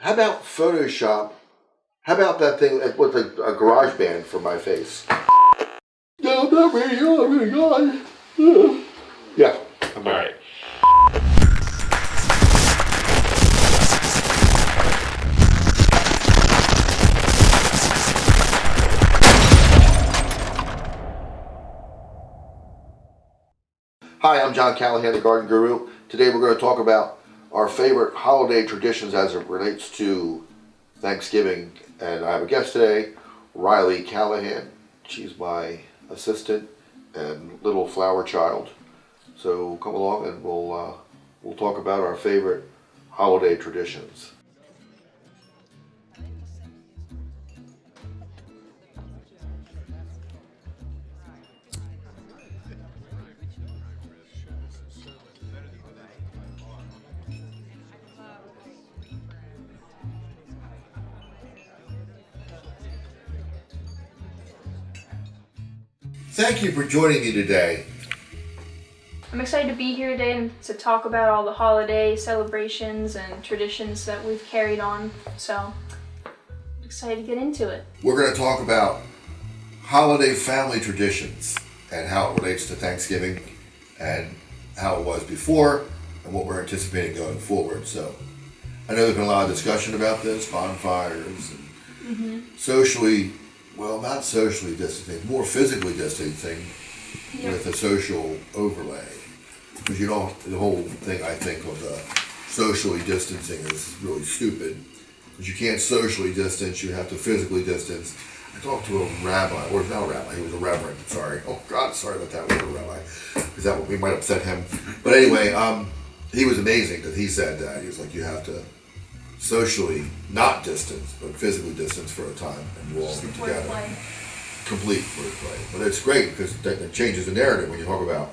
How about Photoshop? How about that thing with a garage band for my face? No, not really. Oh my God. Yeah. All right. Hi, I'm John Callahan, the Garden Guru. Today we're going to talk about our favorite holiday traditions as it relates to Thanksgiving. And I have a guest today, Riley Callahan. She's my assistant and little flower child. So come along and we'll talk about our favorite holiday traditions. Thank you for joining me today. I'm excited to be here today and to talk about all the holiday celebrations and traditions that we've carried on. So, I'm excited to get into it. We're going to talk about holiday family traditions and how it relates to Thanksgiving and how it was before and what we're anticipating going forward. So, I know there's been a lot of discussion about this, bonfires and socially, well, not socially distancing, more physically distancing with a social overlay. Because the whole thing I think of the socially distancing is really stupid. Because you can't socially distance, you have to physically distance. I talked to a rabbi, or not a rabbi, he was a reverend, sorry. Oh God, sorry about that, we were a rabbi. Because that we might upset him. But anyway, he was amazing because he said that. He was like, you have to socially not distance, but physically distance for a time, and we'll all be together. Complete wordplay. But it's great because it changes the narrative when you talk about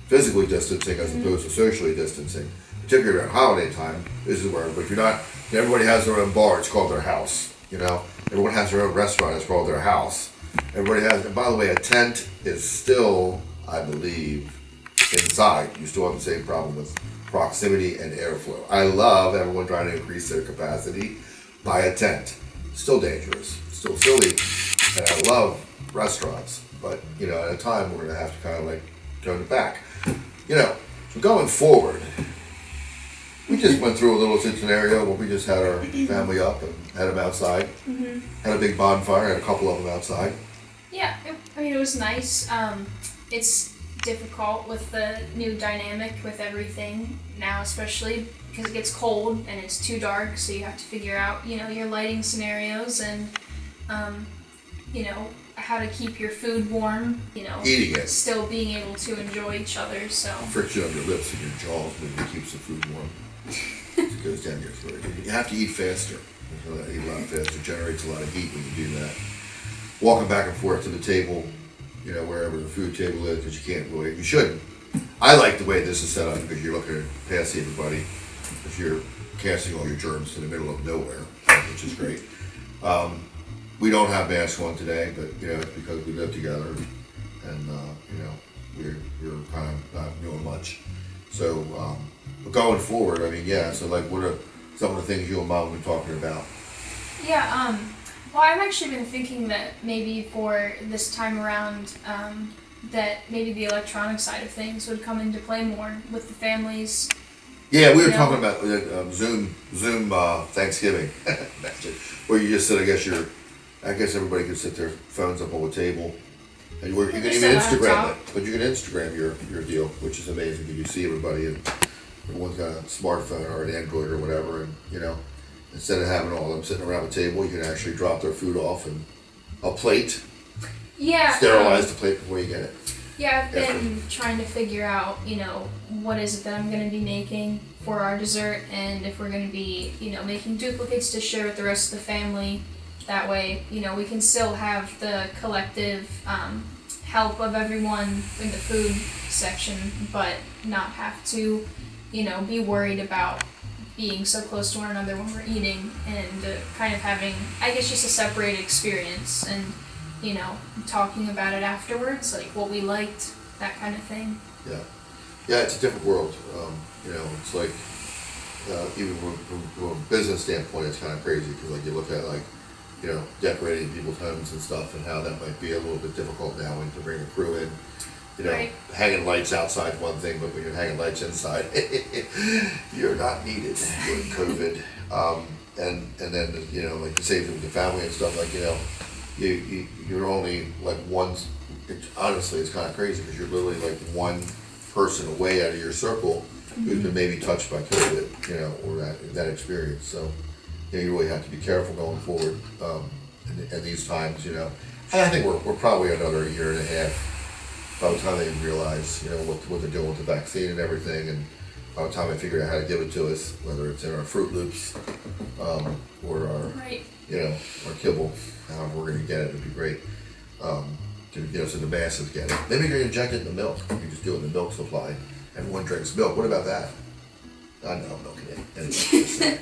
physically distancing as opposed to socially distancing, particularly around holiday time. This is where, but if you're not, everybody has their own bar, it's called their house, you know? Everyone has their own restaurant, it's called their house. Everybody has, and by the way, a tent is still, I believe, inside. You still have the same problem with proximity and airflow. I love everyone trying to increase their capacity by a tent. Still dangerous, still silly, and I love restaurants, but you know, at a time we're gonna have to kind of like tone it back. You know, so going forward, we just went through a little scenario where we just had our family up and had them outside, had a big bonfire, had a couple of them outside. Yeah, it was nice. It's difficult with the new dynamic with everything now, especially because it gets cold and it's too dark, so you have to figure out, your lighting scenarios and, how to keep your food warm, Eating it. Still being able to enjoy each other, so. Friction on your lips and your jaws maybe keeps the food warm. It goes down your throat. You have to eat faster. You have to eat a lot faster. It generates a lot of heat when you do that. Walking back and forth to the table, wherever the food table is, because you shouldn't. I like the way this is set up because you're looking past everybody, if you're casting all your germs to the middle of nowhere, which is great. We don't have masks on today, but it's because we live together, and we're kind of not doing much. So, but going forward, so like, what are some of the things you and Mom have been talking about? Yeah, well, I've actually been thinking that maybe for this time around, that maybe the electronic side of things would come into play more with the families. Yeah, we were talking about Zoom Thanksgiving, where you just sit. I guess everybody can sit their phones up on the table, and you can even Instagram it. But you can Instagram your deal, which is amazing. You see everybody, and everyone's got a smartphone or an Android or whatever, and instead of having all of them sitting around the table, you can actually drop their food off in a plate. Yeah. Sterilize the plate before you get it. Yeah, I've been trying to figure out, what is it that I'm going to be making for our dessert, and if we're going to be, making duplicates to share with the rest of the family. That way, we can still have the collective help of everyone in the food section, but not have to, be worried about being so close to one another when we're eating, and kind of having, I guess, just a separated experience, and talking about it afterwards, like what we liked, that kind of thing. Yeah, it's a different world. It's like even from a business standpoint, it's kind of crazy because like you look at like, decorating people's homes and stuff and how that might be a little bit difficult now when to bring a crew in. Right. Hanging lights outside one thing, but when you're hanging lights inside, you're not needed with COVID. And then like the same thing with the family and stuff. Like you're only like one. Honestly, it's kind of crazy because you're literally like one person away out of your circle who's been maybe touched by COVID, or that experience. So you really have to be careful going forward. In these times, and I think we're probably another year and a half by the time they realize, what they're doing with the vaccine and everything, and by the time they figure out how to give it to us, whether it's in our Fruit Loops, or our, Right. Our kibble, however we're gonna get it, it'd be great. So the masses get it. Maybe you're gonna inject it in the milk. You just do it in the milk supply. Everyone drinks milk. What about that? I know milk in it.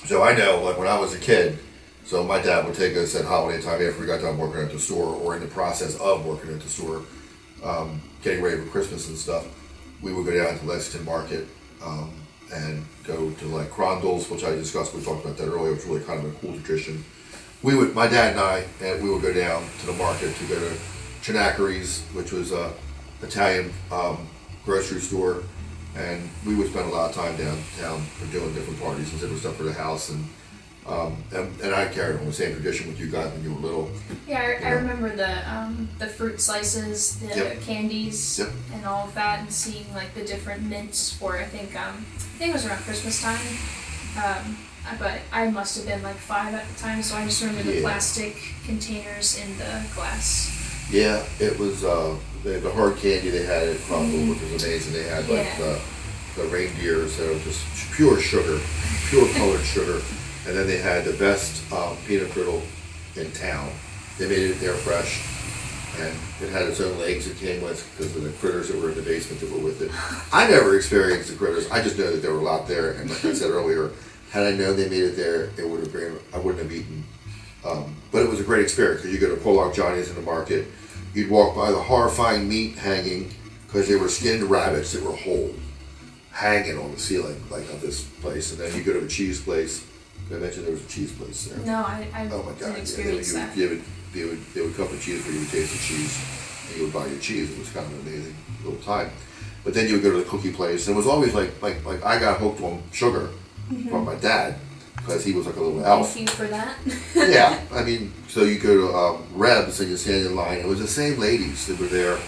So I know, like when I was a kid, so my dad would take us at holiday time after we got done working at the store, or in the process of working at the store, getting ready for Christmas and stuff. We would go down to Lexington Market and go to like Crondle's, which I discussed. We talked about that earlier. It was really kind of a cool tradition. My dad and I, we would go down to the market to go to Chinacari's, which was a Italian grocery store, and we would spend a lot of time downtown doing different parties and different stuff for the house, and I carried on the same tradition with you guys when you were little. Yeah, I remember the fruit slices, the Yep. candies, Yep. and all of that, and seeing like the different mints for I think it was around Christmas time. But I must have been like 5 at the time, so I just remember the plastic containers in the glass. Yeah, it was the hard candy they had at Crumble, which was amazing. They had like the reindeers that were just pure sugar, pure colored sugar, and then they had the best peanut brittle in town. They made it there fresh, and it had its own legs it came with because of the critters that were in the basement that were with it. I never experienced the critters. I just know that there were a lot there, and like I said earlier, had I known they made it there, I wouldn't have eaten. But it was a great experience because you go to Pollock Johnny's in the market. You'd walk by the horrifying meat hanging because they were skinned rabbits that were whole, hanging on the ceiling like of this place. And then you go to a cheese place. Did I mention there was a cheese place there? No, I Oh my God! didn't experience that. They would cut the cheese for you, would taste the cheese, and you would buy your cheese. It was kind of an amazing little time. But then you would go to the cookie place, and it was always like I got hooked on sugar from my dad because he was like a little elf. Thank you for that. Yeah, I mean, so you go to Reb's and you stand in line. It was the same ladies that were there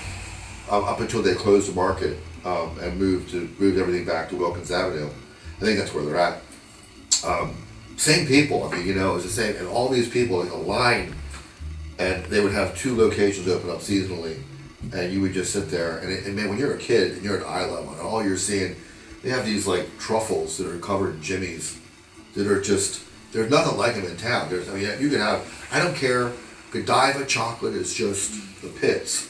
up until they closed the market and moved everything back to Wilkins Avenue. I think that's where they're at. Same people. I mean, it was the same, and all these people like a line, and they would have 2 locations open up seasonally, and you would just sit there. And man, when you're a kid and you're at eye level, and all you're seeing, they have these like truffles that are covered in jimmies that are just, there's nothing like them in town. You can have, I don't care, Godiva chocolate is just the pits.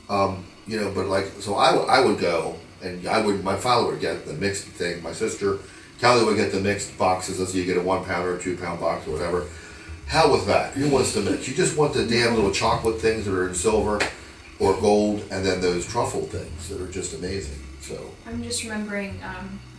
But like, so I would go, and my father would get the mixed thing, my sister, Kelly would get the mixed boxes, so you get a 1 pound or a 2 pound box or whatever. Hell with that. Who wants to mix? You just want the damn little chocolate things that are in silver or gold, and then those truffle things that are just amazing. So I'm just remembering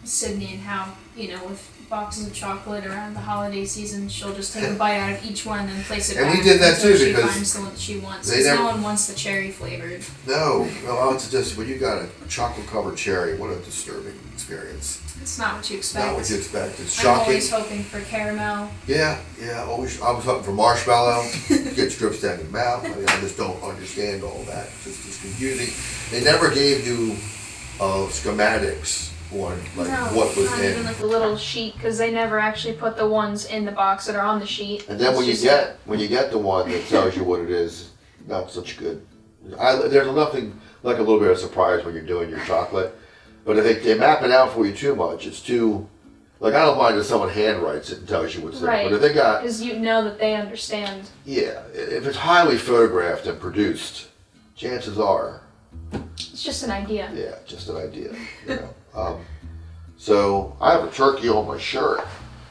Sydney and how, with boxes of chocolate around the holiday season, she'll just take a bite out of each one and then place it and back we did that until too she because finds the one that she wants. Because no one wants the cherry flavored. No, it's just when you got a chocolate covered cherry, what a disturbing experience. It's not what you expect. Not what you expect. It's I'm shocking. always hoping for caramel. Yeah, always. I was hoping for marshmallow. Get strips down your mouth. I mean, I just don't understand all that. It's confusing. They never gave you schematics on what was not in. even like a little sheet, because they never actually put the ones in the box that are on the sheet. And then when you get the one that tells you what it is, not such good. There's nothing like a little bit of surprise when you're doing your chocolate, but if they map it out for you too much, it's too. Like, I don't mind if someone handwrites it and tells you what's there, Right. but if they got, because you know that they understand. yeah, if it's highly photographed and produced, chances are, It's just an idea. yeah, just an idea, So I have a turkey on my shirt.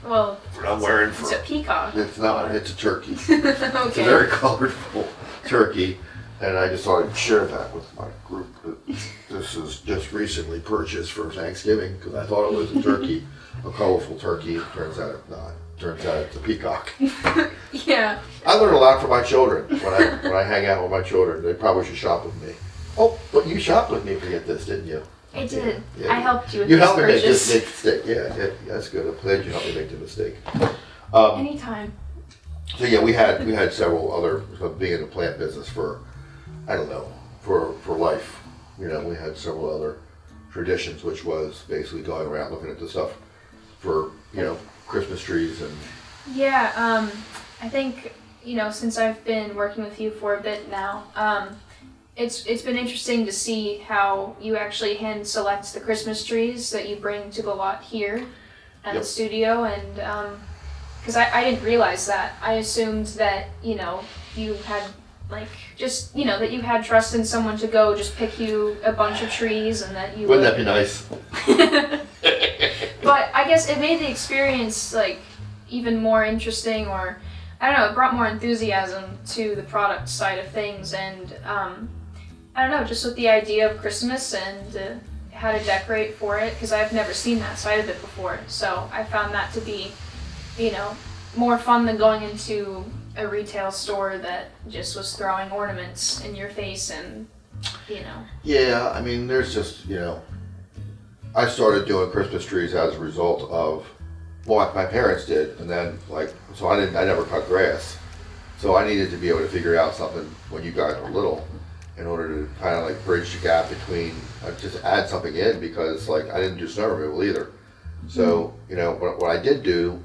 Well, I'm wearing it's a peacock. It's not. It's a turkey. It's a Okay. very colorful turkey, and I just thought I'd share that with my group. this is just recently purchased for Thanksgiving because I thought it was a turkey, a colorful turkey. Turns out it's not. Turns out it's a peacock. Yeah. I learn a lot from my children when I hang out with my children. They probably should shop with me. Oh, but you shopped with me to get this, didn't you? I did. Yeah. I helped you with You this helped me make purchase. this mistake. Yeah, that's good. I'm glad you helped me make the mistake. Anytime. So yeah, we had several other being in the plant business for, I don't know, for life. You know, we had several other traditions, which was basically going around looking at the stuff for, you know, Christmas trees and. Yeah, I think, you know, since I've been working with you for a bit now, it's been interesting to see how you actually hand select the Christmas trees that you bring to the lot here at the studio, and because I didn't realize that. I assumed that, you know, you had like just, you know, that you had trust in someone to go just pick you a bunch of trees and that you Wouldn't that be nice? But I guess it made the experience like even more interesting, or I don't know, it brought more enthusiasm to the product side of things, and I don't know, just with the idea of Christmas and how to decorate for it, because I've never seen that side of it before. So I found that to be, you know, more fun than going into a retail store that just was throwing ornaments in your face and, you know. Yeah, I mean, there's just, you know, I started doing Christmas trees as a result of, well, my parents did, and then like, so I never cut grass. So I needed to be able to figure out something when you guys were little in order to kind of like bridge the gap between, just add something in, because like I didn't do snow removal either. So, you know, what I did do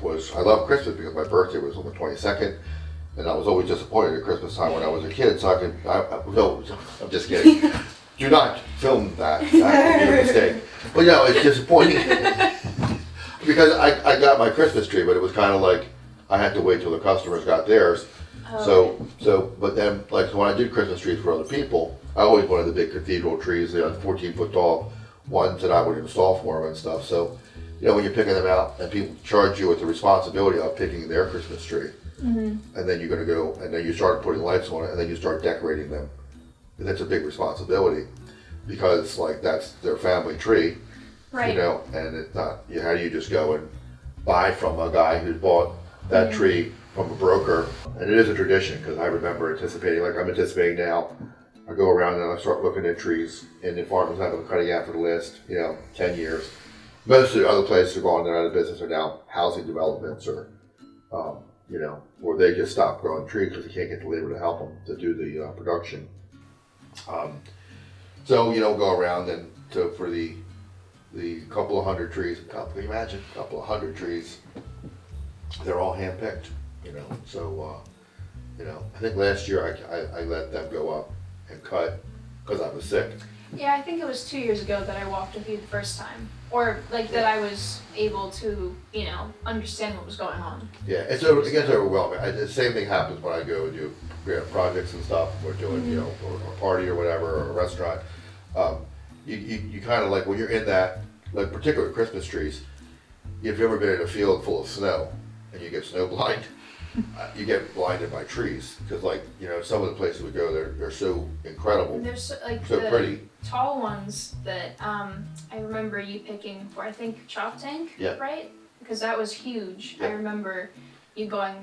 was, I love Christmas because my birthday was on the 22nd, and I was always disappointed at Christmas time when I was a kid, so no, I'm just kidding. Do not film that would be a mistake. But no, it's disappointing. Because I got my Christmas tree, but it was kind of like I had to wait till the customers got theirs. Oh. So, but then, like, when I did Christmas trees for other people, I always wanted the big cathedral trees, the 14-foot tall ones that I would install for them and stuff. So, you know, when you're picking them out and people charge you with the responsibility of picking their Christmas tree, and then you're going to go, and then you start putting lights on it, and then you start decorating them. And that's a big responsibility because, like, that's their family tree. Right. You know, and it's not, how do you just go and buy from a guy who's bought that tree from a broker? And it is a tradition because I remember anticipating, like I'm anticipating now, I go around and I start looking at trees in the farmers I've been cutting out for the last, 10 years. Most of the other places are gone, they're out of business, are now housing developments or, or they just stop growing trees because they can't get the labor to help them to do the production. So, go around and for the couple of hundred trees, can you imagine? A couple of hundred trees, they're all hand-picked, so, I think last year I let them go up and cut because I was sick. Yeah, I think it was 2 years ago that I walked with you the first time. Or, like, that I was able to, understand what was going on. Yeah, it gets overwhelming. The same thing happens when I go and do projects and stuff. We're doing, or a party or whatever, or a restaurant. You kind of like, when you're in that, like particularly Christmas trees, if you've ever been in a field full of snow and you get snow blind, you get blinded by trees because, like, some of the places we go, they're so incredible. They're so so pretty. Tall ones that I remember you picking for, I think, Chop Tank, right? Because that was huge. Yep. I remember you going,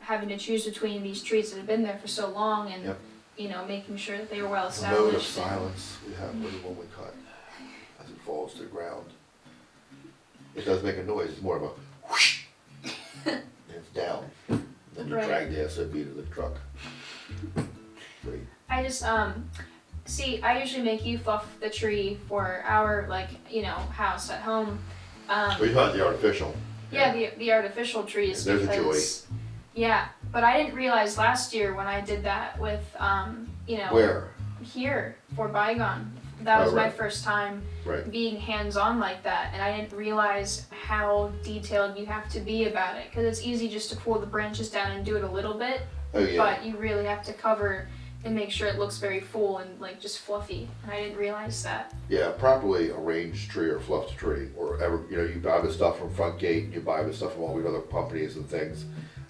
having to choose between these trees that had been there for so long and, making sure that they were well established. The mode of silence we have when we cut as it falls to the ground. It does make a noise. It's more of a whoosh. It's down. Then you drag the SOB to the truck. Great. I just, I usually make you fluff the tree for our, house at home. We hunt the artificial. Yeah, the artificial trees. There's a joy. Yeah, but I didn't realize last year when I did that with, Where? Here, for Bygone. That was my first time being hands-on like that, and I didn't realize how detailed you have to be about it, because it's easy just to pull the branches down and do it a little bit, but you really have to cover and make sure it looks very full and just fluffy, and I didn't realize that. Yeah, properly arranged tree or fluffed tree, or you buy the stuff from Front Gate, you buy the stuff from all the other companies and things,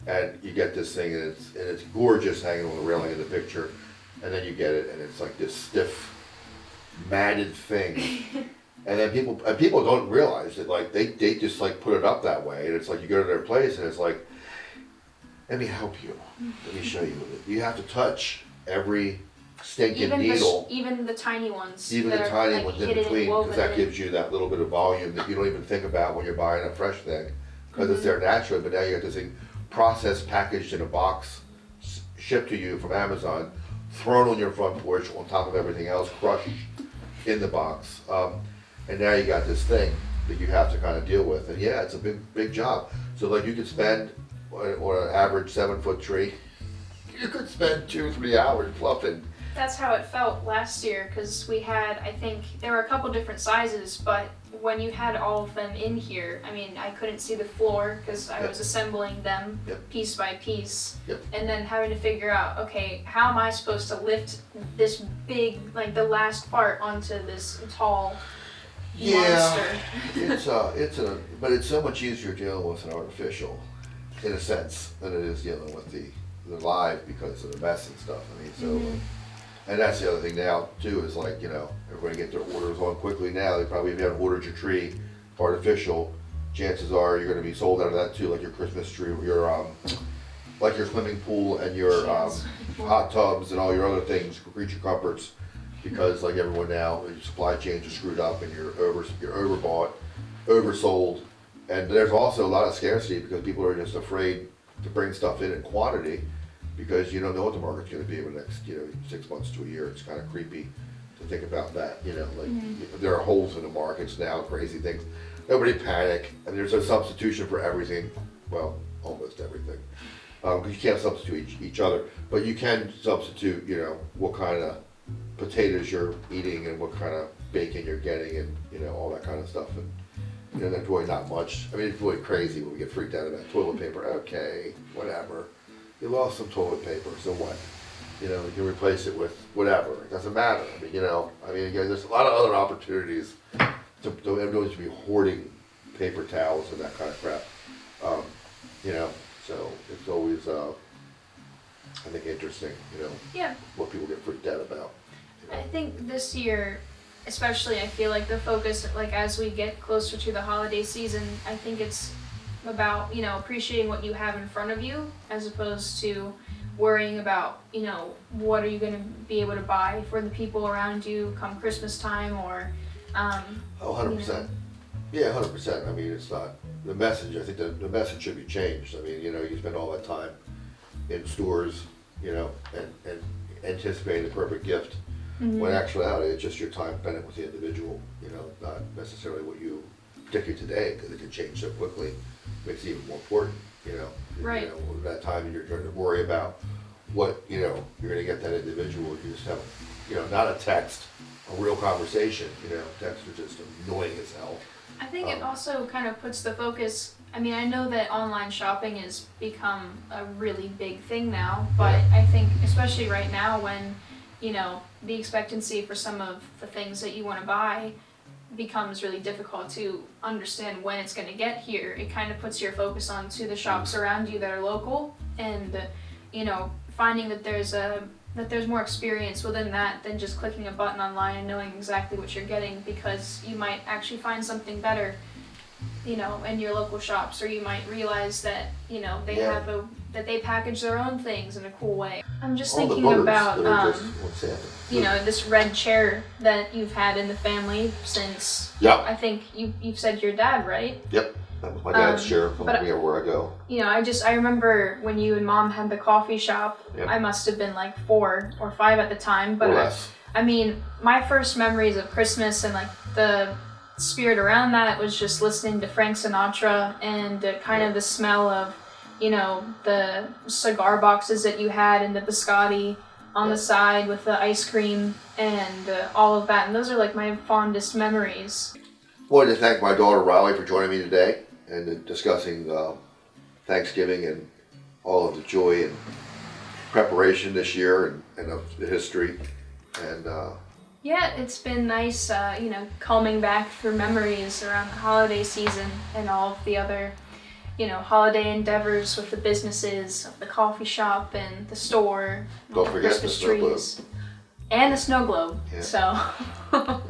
and you get this thing and it's gorgeous hanging on the railing of the picture, and then you get it and it's like this stiff matted thing. And then people don't realize that, like, they just like put it up that way, and it's like you go to their place and it's like, let me help you. Let me show you. You have to touch every stinking needle. Even the tiny ones. Even the tiny ones in between, because that in. gives you that little bit of volume that you don't even think about when you're buying a fresh thing, because it's there naturally. But now you got this thing processed, packaged in a box, shipped to you from Amazon, thrown on your front porch on top of everything else, crushed in the box. And now you got this thing that you have to kind of deal with. And yeah, it's a big job. So like you could spend, on an average 7-foot tree, you could spend 2-3 hours fluffing. That's how it felt last year, because we had, I think, there were a couple different sizes, but when you had all of them in here, I mean, I couldn't see the floor because I was assembling them piece by piece, and then having to figure out, okay, how am I supposed to lift this big, like the last part onto this tall monster? But it's so much easier dealing with an artificial, in a sense, than it is dealing with the live, because of the mess and stuff. I mean, so. And that's the other thing now too, is like, you know, everybody get their orders on quickly now. They probably, if you haven't ordered your tree artificial, chances are you're gonna be sold out of that too, like your Christmas tree, or your like your swimming pool and your hot tubs and all your other things, creature comforts, because like everyone now, your supply chains are screwed up and you're overbought, oversold. And there's also a lot of scarcity because people are just afraid to bring stuff in quantity, because you don't know what the market's going to be over the next, 6 months to a year. It's kind of creepy to think about that. Like there are holes in the markets now, crazy things. Nobody panic. I mean, there's a substitution for everything. Well, almost everything. Because you can't substitute each other, but you can substitute, what kind of potatoes you're eating and what kind of bacon you're getting, and all that kind of stuff. And that's really not much. I mean, it's really crazy when we get freaked out about toilet paper. Okay, whatever. You lost some toilet paper, so what? You can replace it with whatever. It doesn't matter. I mean, again, there's a lot of other opportunities to be hoarding paper towels and that kind of crap. So it's always, I think, interesting, what people get freaked out about. I think this year, especially, I feel like the focus, like as we get closer to the holiday season, I think it's about, appreciating what you have in front of you, as opposed to worrying about, what are you going to be able to buy for the people around you come Christmas time, or 100%. Yeah, 100%. I mean, it's not the message. I think the message should be changed. I mean, you spend all that time in stores, and anticipating the perfect gift, when in actuality it's just your time spent with the individual, not necessarily what you, particularly today, because it can change so quickly. Makes it even more important, Right. That time you're trying to worry about what, you're going to get that individual. You just have, not a text, a real conversation, texts are just annoying as hell. I think it also kind of puts the focus, I mean, I know that online shopping has become a really big thing now, but I think especially right now when, the expectancy for some of the things that you want to buy becomes really difficult to understand when it's going to get here. It kind of puts your focus onto the shops around you that are local, and finding that there's more experience within that than just clicking a button online and knowing exactly what you're getting, because you might actually find something better in your local shops, or you might realize that they have that they package their own things in a cool way. I'm just thinking about this red chair that you've had in the family since I think you've said your dad, right? Yep, that was my dad's chair from where I go. I remember when you and Mom had the coffee shop. I must have been like 4 or 5 at the time, but I mean, my first memories of Christmas and like the spirit around that was just listening to Frank Sinatra and kind of the smell of the cigar boxes that you had and the biscotti on the side with the ice cream and all of that. And those are like my fondest memories. I wanted to thank my daughter Riley for joining me today and discussing Thanksgiving and all of the joy and preparation this year and of the history. And it's been nice, combing back through memories around the holiday season and all of the other holiday endeavors with the businesses, the coffee shop and the store, don't forget Christmas trees, and the snow globe. So.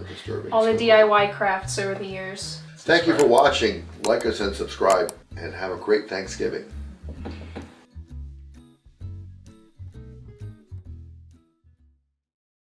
disturbing. All the DIY crafts over the years. Thank you for watching. Like us and subscribe, and have a great Thanksgiving.